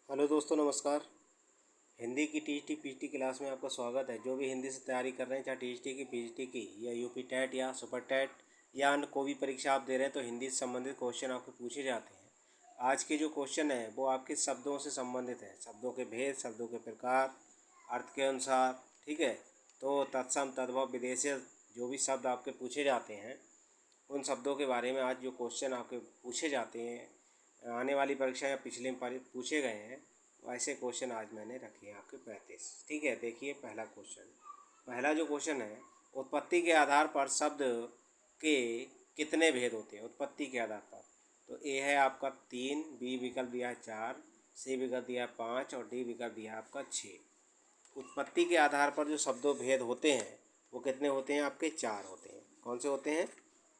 Hello दोस्तों, नमस्कार। हिंदी की टीईटी पीजीटी क्लास में आपका स्वागत है। जो भी हिंदी से तैयारी कर रहे हैं, चाहे टीईटी की, पीजीटी की या यूपी टेट या सुपर टेट या अन्य कोई भी परीक्षा आप दे रहे हैं, तो हिंदी से संबंधित क्वेश्चन आपको पूछे जाते हैं। आज के जो क्वेश्चन है वो आपके शब्दों से संबंधित है, शब्दों के भेद, शब्दों के प्रकार, अर्थ के अनुसार। ठीक है, तो तत्सम, तद्भव, विदेशी जो भी शब्द आपके पूछे जाते हैं, उन शब्दों के बारे में आज जो क्वेश्चन आपके पूछे जाते हैं, आने वाली परीक्षा या पिछले में पूछे गए हैं, वैसे क्वेश्चन आज मैंने रखे हैं आपके 35। ठीक है, देखिए पहला क्वेश्चन। पहला जो क्वेश्चन है, उत्पत्ति के आधार पर शब्द के कितने भेद होते हैं? उत्पत्ति के आधार पर तो ए है आपका 3, बी विकल्प दिया है 4, सी विकल्प दिया है 5 और डी विकल्प दिया है आपका 6। उत्पत्ति के आधार पर जो शब्दों भेद होते हैं वो कितने होते हैं? आपके 4 होते हैं। कौन से होते हैं?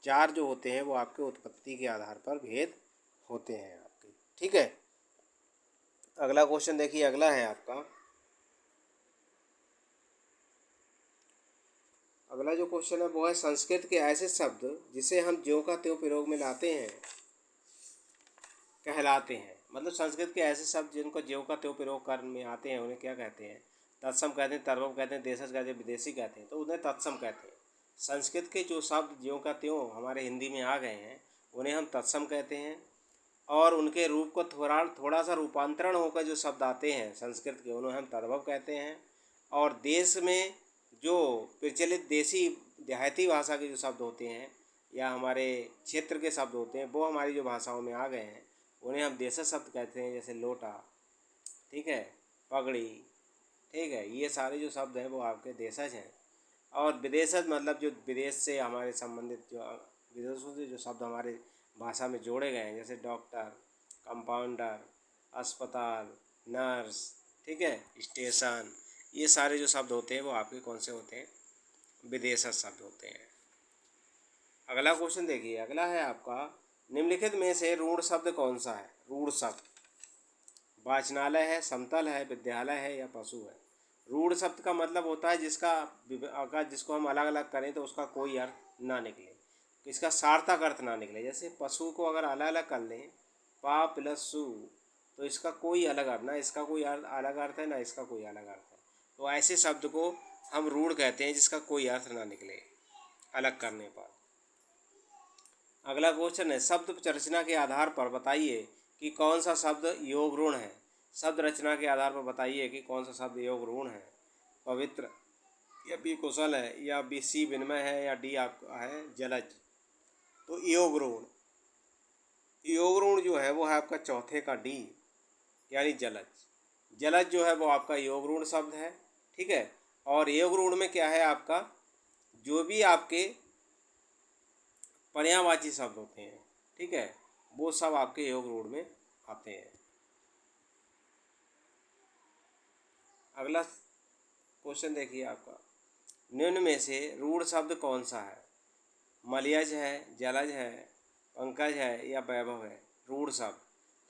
4 जो होते हैं वो आपके उत्पत्ति के आधार पर भेद होते हैं आपके। ठीक है, अगला क्वेश्चन देखिए। अगला है आपका, अगला जो क्वेश्चन है वो है संस्कृत के ऐसे शब्द जिसे हम ज्यों का त्यों प्रयोग में लाते हैं कहलाते हैं। मतलब संस्कृत के ऐसे शब्द जिनको ज्यों का त्यों प्रयोग करने में आते हैं उन्हें क्या कहते हैं? तत्सम कहते हैं, तद्भव कहते हैं, देशज कहते हैं, विदेशी कहते हैं। तो उन्हें तत्सम कहते हैं। संस्कृत के जो शब्द ज्यों का त्यों हमारे हिंदी में आ गए हैं उन्हें हम तत्सम कहते हैं। और उनके रूप को थोड़ा थोड़ा सा रूपांतरण होकर जो शब्द आते हैं संस्कृत के, उन्हें हम तद्भव कहते हैं। और देश में जो प्रचलित देसी देहाती भाषा के जो शब्द होते हैं या हमारे क्षेत्र के शब्द होते हैं, वो हमारी जो भाषाओं में आ गए हैं उन्हें हम देशज शब्द कहते हैं। जैसे लोटा, ठीक है, पगड़ी, ठीक है, ये सारे जो शब्द हैं वो आपके देशज हैं। और विदेशज मतलब जो विदेश से हमारे संबंधित, जो विदेशों से जो शब्द हमारे भाषा में जोड़े गए हैं, जैसे डॉक्टर, कंपाउंडर, अस्पताल, नर्स, ठीक है, स्टेशन, ये सारे जो शब्द होते हैं वो आपके कौन से होते हैं? विदेशज शब्द होते हैं। अगला क्वेश्चन देखिए। अगला है आपका, निम्नलिखित में से रूढ़ शब्द कौन सा है? रूढ़ शब्द वाचनालय है, समतल है, विद्यालय है या पशु है? रूढ़ शब्द का मतलब होता है जिसका अगर जिसको हम अलग अलग करें तो उसका कोई अर्थ ना निकले, इसका सार्थक अर्थ ना निकले। जैसे पशु को अगर अलग अलग कर लें, पा प्लस सु, तो इसका कोई अलग अर्थ ना, इसका कोई अलग अर्थ है ना इसका कोई अलग अर्थ है। तो ऐसे शब्द को हम रूढ़ कहते हैं जिसका कोई अर्थ ना निकले अलग करने पर। अगला क्वेश्चन है, शब्द रचना के आधार पर बताइए कि कौन सा शब्द योग ऋण है? शब्द रचना के आधार पर बताइए कि कौन सा शब्द योग ऋण है। पवित्र, या बी कुशल है, या बी सी विनिमय है, या डी आपका है जलज। तो योग ऋण, योग ऋण जो है वो है आपका चौथे का डी, यानी जलज। जलज जो है वो आपका योग ऋण शब्द है। ठीक है, और योग ऋण में क्या है आपका, जो भी आपके पर्यायवाची शब्द होते हैं, ठीक है, वो सब आपके योग ऋण में आते हैं। अगला क्वेश्चन देखिए आपका, निम्न में से रूढ़ शब्द कौन सा है? मलयज है, जलज है, पंकज है या वैभव है? रूढ़ शब्द,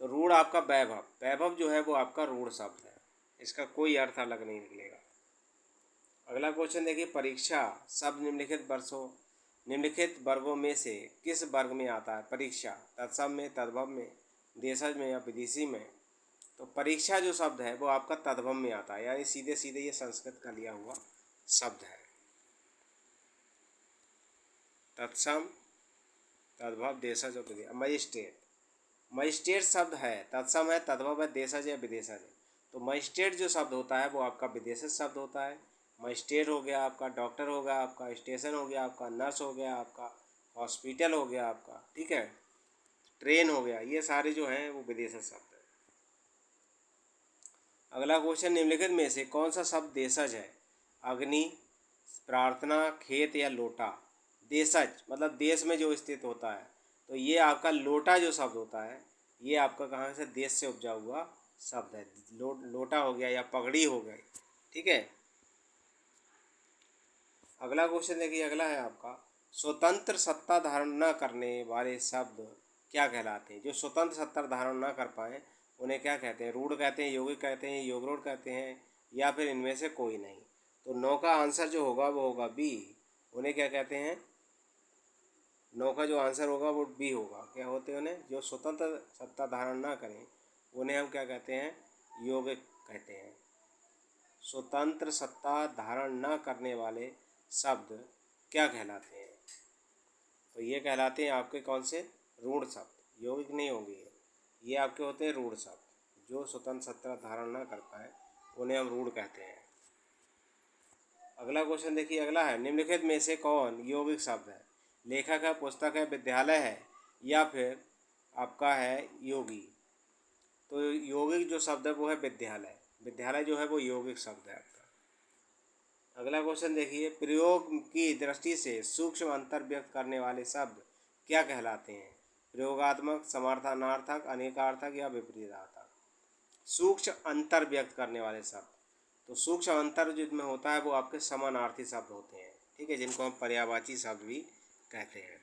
तो रूढ़ आपका वैभव, वैभव जो है वो आपका रूढ़ शब्द है, इसका कोई अर्थ अलग नहीं निकलेगा। अगला क्वेश्चन देखिए, परीक्षा शब्द निम्नलिखित वर्गों में से किस वर्ग में आता है? परीक्षा तत्सम में, तद्भव में, देशज में या विदेशी में? तो परीक्षा जो शब्द है वो आपका तद्भव में आता है, यानी सीधे सीधे ये संस्कृत का लिया हुआ शब्द है। तत्सम, तद्भव, देशज और विदेश। मजिस्ट्रेट, मजिस्ट्रेट शब्द है, तत्सम है, तद्भव है, देशज या विदेशज है। तो मजिस्ट्रेट जो शब्द होता है वो आपका विदेशज शब्द होता है। मजिस्ट्रेट हो गया आपका, डॉक्टर हो गया आपका, स्टेशन हो गया आपका, नर्स हो गया आपका, हॉस्पिटल हो गया आपका, ठीक है, ट्रेन हो गया, ये सारे जो हैं वो विदेशज शब्द हैं। अगला क्वेश्चन, निम्नलिखित में से कौन सा शब्द देशज है? अग्नि, प्रार्थना, खेत या लोटा? देशज मतलब देश में जो स्थित होता है, तो ये आपका लोटा जो शब्द होता है ये आपका कहाँ से? देश से उपजा हुआ शब्द है। लोटा हो गया या पगड़ी हो गई, ठीक है। अगला क्वेश्चन देखिए। अगला है आपका, स्वतंत्र सत्ता धारण न करने वाले शब्द क्या कहलाते हैं? जो स्वतंत्र सत्ता धारण न कर पाए उन्हें क्या कहते हैं? रूढ़ कहते हैं, यौगिक कहते हैं, योगरूढ़ कहते हैं, या फिर इनमें से कोई नहीं? तो नौ का आंसर जो होगा वो होगा बी। उन्हें क्या कहते हैं? नौ का जो आंसर होगा वो बी होगा। क्या होते हैं उन्हें? जो स्वतंत्र सत्ता धारण ना करें उन्हें हम क्या कहते हैं? यौगिक कहते हैं। स्वतंत्र सत्ता धारण न करने वाले शब्द क्या कहलाते हैं? तो ये कहलाते हैं आपके कौन से? रूढ़ शब्द। यौगिक नहीं होंगे ये आपके होते हैं रूढ़ शब्द। जो स्वतंत्र सत्ता धारण न कर पाए उन्हें हम रूढ़ कहते हैं। अगला क्वेश्चन देखिए, अगला है निम्नलिखित में से कौन यौगिक शब्द है? लेखक है, पुस्तक है, विद्यालय है या फिर आपका है योगी। तो यौगिक जो शब्द है वो है विद्यालय। विद्यालय जो है वो यौगिक शब्द है आपका। अगला क्वेश्चन देखिए, प्रयोग की दृष्टि से सूक्ष्म अंतर व्यक्त करने वाले शब्द क्या कहलाते हैं? प्रयोगात्मक, समार्थनार्थक, अनेकार्थक या विपरीतार्थक। सूक्ष्म अंतर व्यक्त करने वाले शब्द, तो सूक्ष्म अंतर जिनमें होता है वो आपके समानार्थी शब्द होते हैं, ठीक है, जिनको हम पर्यायवाची शब्द भी कहते हैं।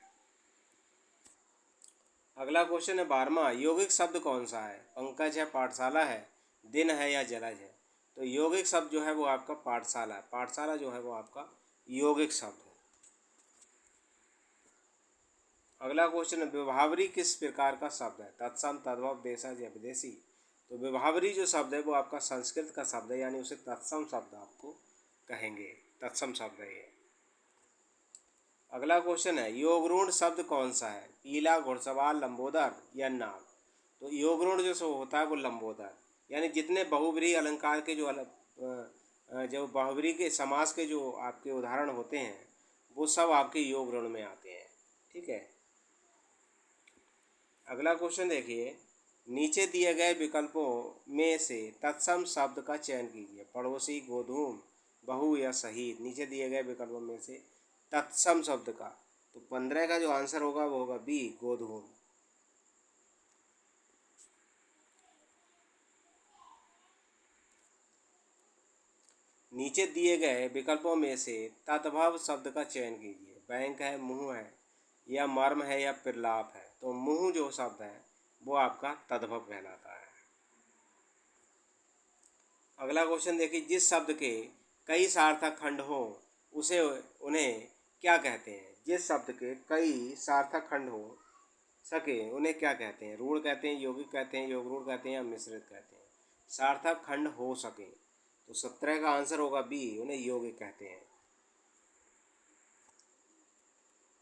अगला क्वेश्चन है 12वां, यौगिक शब्द कौन सा है? पंकज है, पाठशाला है, दिन है या जलज है। तो यौगिक शब्द जो है वो आपका पाठशाला है। पाठशाला जो है वो आपका यौगिक शब्द है। अगला क्वेश्चन है विभावरी किस प्रकार का शब्द है? तत्सम, तद्भव, देशज या विदेशी। तो विभावरी जो शब्द है वो आपका संस्कृत का शब्द है, यानी उसे तत्सम शब्द आपको कहेंगे। तत्सम शब्द है ये। अगला क्वेश्चन है योगरूढ़ शब्द कौन सा है? पीला, घुड़सवार, लंबोदर या नाग। तो योगरूढ़ जो होता है वो लंबोदर, यानी जितने बहुब्रीहि अलंकार के जो बहुब्रीहि के समास के जो आपके उदाहरण होते हैं वो सब आपके योगरूढ़ में आते हैं, ठीक है। अगला क्वेश्चन देखिए, नीचे दिए गए विकल्पों में से तत्सम शब्द का चयन कीजिए। पड़ोसी, गोधूम, बहु या शहीद। नीचे दिए गए विकल्पों में से तत्सम शब्द का, तो 15 का जो आंसर होगा वो होगा बी, गोधूम। नीचे दिए गए विकल्पों में से तद्भव शब्द का चयन कीजिए। बैंक है, मुंह है या मर्म है या प्रलाप है। तो मुंह जो शब्द है वो आपका तद्भव कहलाता है। अगला क्वेश्चन देखिए, जिस शब्द के कई सार्थक खंड हो उसे उन्हें क्या कहते हैं? जिस शब्द के कई सार्थक खंड हो सके उन्हें क्या कहते हैं? रूढ़ कहते हैं, यौगिक कहते हैं, योगरूढ़ कहते हैं या मिश्रित कहते हैं। सार्थक खंड हो सके, तो 17 का आंसर होगा बी, उन्हें यौगिक कहते हैं।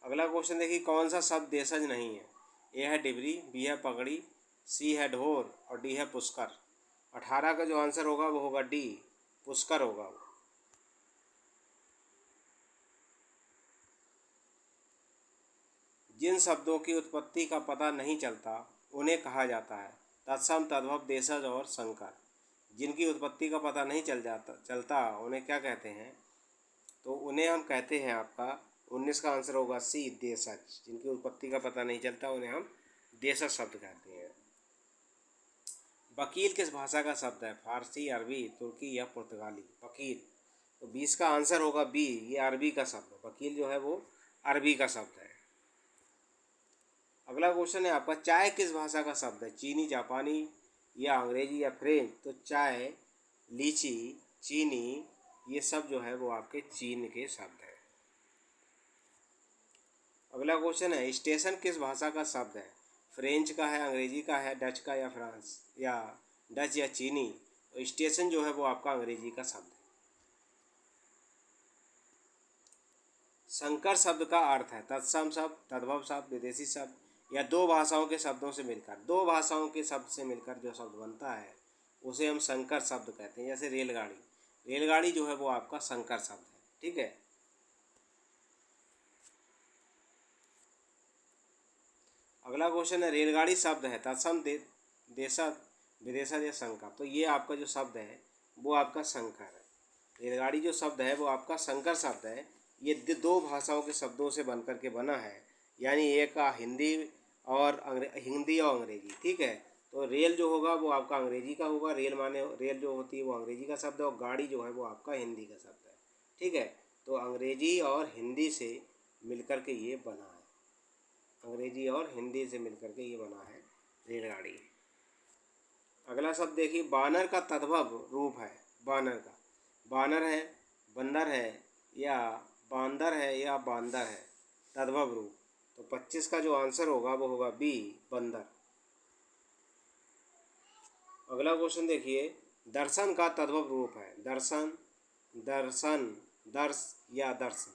अगला क्वेश्चन देखिए, कौन सा शब्द देशज नहीं है? ए है डिबरी, बी है पगड़ी, सी है ढोर और डी है पुष्कर। 18 का जो आंसर होगा वो होगा डी, पुष्कर होगा वो। जिन शब्दों की उत्पत्ति का पता नहीं चलता उन्हें कहा जाता है तत्सम, तद्भव, देशज और संकर। जिनकी उत्पत्ति का पता नहीं चलता उन्हें क्या कहते हैं? तो उन्हें हम कहते हैं आपका 19 का आंसर होगा सी, देशज। जिनकी उत्पत्ति का पता नहीं चलता उन्हें हम देशज शब्द कहते हैं। वकील किस भाषा का शब्द है? फारसी, अरबी, तुर्की या पुर्तगाली। वकील, तो 20 का आंसर होगा बी, ये अरबी का शब्द है। वकील जो है वो अरबी का शब्द है। अगला क्वेश्चन है आपका, चाय किस भाषा का शब्द है? चीनी, जापानी या अंग्रेजी या फ्रेंच। तो चाय, लीची, चीनी, ये सब जो है वो आपके चीन के शब्द हैं। अगला क्वेश्चन है स्टेशन किस भाषा का शब्द है? फ्रेंच का है, अंग्रेजी का है, डच का या फ्रांस या डच या चीनी। तो स्टेशन जो है वो आपका अंग्रेजी का शब्द है। संकर शब्द का अर्थ है तत्सम शब्द, तद्भव शब्द, विदेशी शब्द या दो भाषाओं के शब्दों से मिलकर। दो भाषाओं के शब्द से मिलकर जो शब्द बनता है उसे हम संकर शब्द कहते हैं। जैसे रेलगाड़ी, रेलगाड़ी जो है वो आपका संकर शब्द है, ठीक है। अगला क्वेश्चन है रेलगाड़ी शब्द है तत्सम, देशज, विदेशज या संकर। तो ये आपका जो शब्द है वो आपका संकर है। रेलगाड़ी जो शब्द है वो आपका संकर शब्द है। ये दो भाषाओं के शब्दों से बनकर के बना है, यानी एक का हिंदी और हिंदी और अंग्रेजी, ठीक है। तो रेल जो होगा वो आपका अंग्रेजी का होगा, रेल माने रेल जो होती है वो अंग्रेजी का शब्द है, और गाड़ी जो है वो आपका हिंदी का शब्द है, ठीक है। तो अंग्रेजी और हिंदी से मिलकर के ये बना है, अंग्रेजी और हिंदी से मिलकर के ये बना है रेलगाड़ी। अगला शब्द देखिए, बानर का तद्भव रूप है। बानर का, बानर है, बंदर है या बांदर है या बांदर है, तद्भव रूप। तो 25 का जो आंसर होगा वो होगा बी, बंदर। अगला क्वेश्चन देखिए, दर्शन का तद्भव रूप है। दर्शन, दर्शन, दर्श या दर्शन।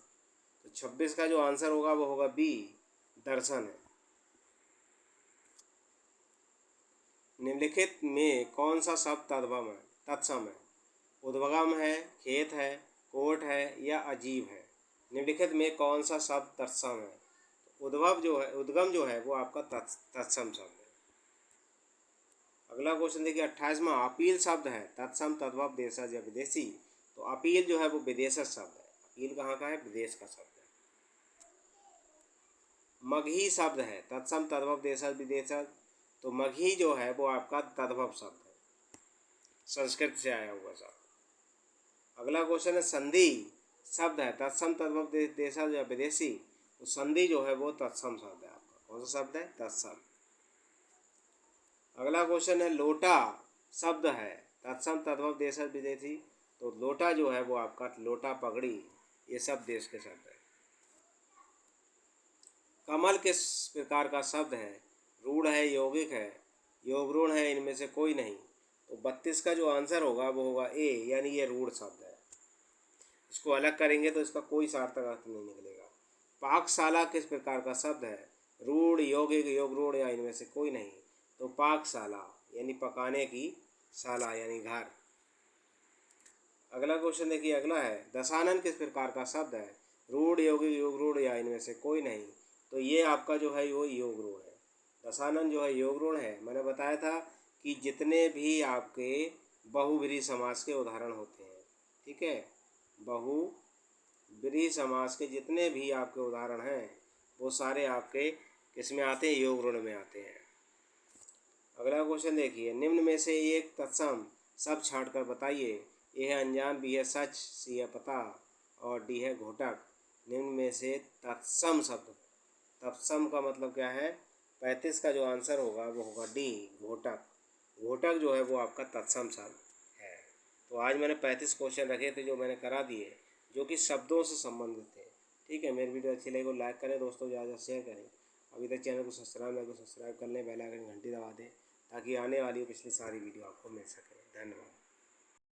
तो 26 का जो आंसर होगा वो होगा बी, दर्शन है। निम्नलिखित में कौन सा शब्द तद्भव है, तत्सम है? उद्गम है, खेत है, कोट है या अजीब है? निम्नलिखित में कौन सा शब्द तत्सम है? उद्भव जो है, उद्गम जो है वो आपका तत्सम शब्द है। अगला क्वेश्चन देखिए 28वां, अपील शब्द है तत्सम, तद्भव, देशज या विदेशी। तो अपील जो है वो विदेशज शब्द है। अपील कहाँ का है? विदेश का शब्द है। मगही शब्द है तत्सम, तद्भव, देशज, विदेशज। तो मगही जो है वो आपका तद्भव शब्द है, संस्कृत से आया हुआ शब्द। अगला क्वेश्चन है, संधि शब्द है तत्सम, तद्भव, देशज या विदेशी। तो संधि जो है वो तत्सम शब्द है आपका। कौन सा शब्द है? तत्सम। अगला क्वेश्चन है, लोटा शब्द है तत्सम, तद्भव, देशज, विदेशी। तो लोटा जो है वो आपका लोटा, पगड़ी, ये सब देश के शब्द है। कमल किस प्रकार का शब्द है? रूढ़ है, यौगिक है, योगरूढ़ है, इनमें से कोई नहीं। तो 32 का जो आंसर होगा वो होगा ए, यानी ये रूढ़ शब्द है। इसको अलग करेंगे तो इसका कोई सार्थक अर्थ नहीं निकलेगा। पाकशाला किस प्रकार का शब्द है? रूढ़, यौगिक, योगरूढ़ या इनमें से कोई नहीं। तो पाकशाला यानी पकाने की शाला यानी घर। अगला क्वेश्चन देखिए, अगला है, दशानन किस प्रकार का शब्द है? रूढ़, यौगिक, योगरूढ़ या इनमें से कोई नहीं। तो ये आपका जो है वो योगरूढ़ है। दशानन जो है योगरूढ़ है। मैंने बताया था कि जितने भी आपके बहुब्रीहि समास के उदाहरण होते हैं, ठीक है, बहुब्रीहि समास के जितने भी आपके उदाहरण हैं वो सारे आपके किस में आते हैं? योगरूढ़ में आते हैं। अगला क्वेश्चन देखिए, निम्न में से एक तत्सम शब्द छांटकर बताइए। ए है अनजान, बी है सच, सी है पता और डी है घोटक। निम्न में से तत्सम शब्द, तत्सम का मतलब क्या है? 35 का जो आंसर होगा वो होगा डी, घोटक। घोटक जो है वो आपका तत्सम शब्द है। तो आज मैंने 35 क्वेश्चन रखे थे जो मैंने करा दिए, जो कि शब्दों से संबंधित थे। ठीक है, मेरी वीडियो अच्छी लगी तो लाइक करें दोस्तों, ज़्यादा शेयर करें। अभी तक चैनल को सब्सक्राइब नहीं तो सब्सक्राइब कर लें, बेल आइकन घंटी दबा दें ताकि आने वाली पिछली सारी वीडियो आपको मिल सके। धन्यवाद।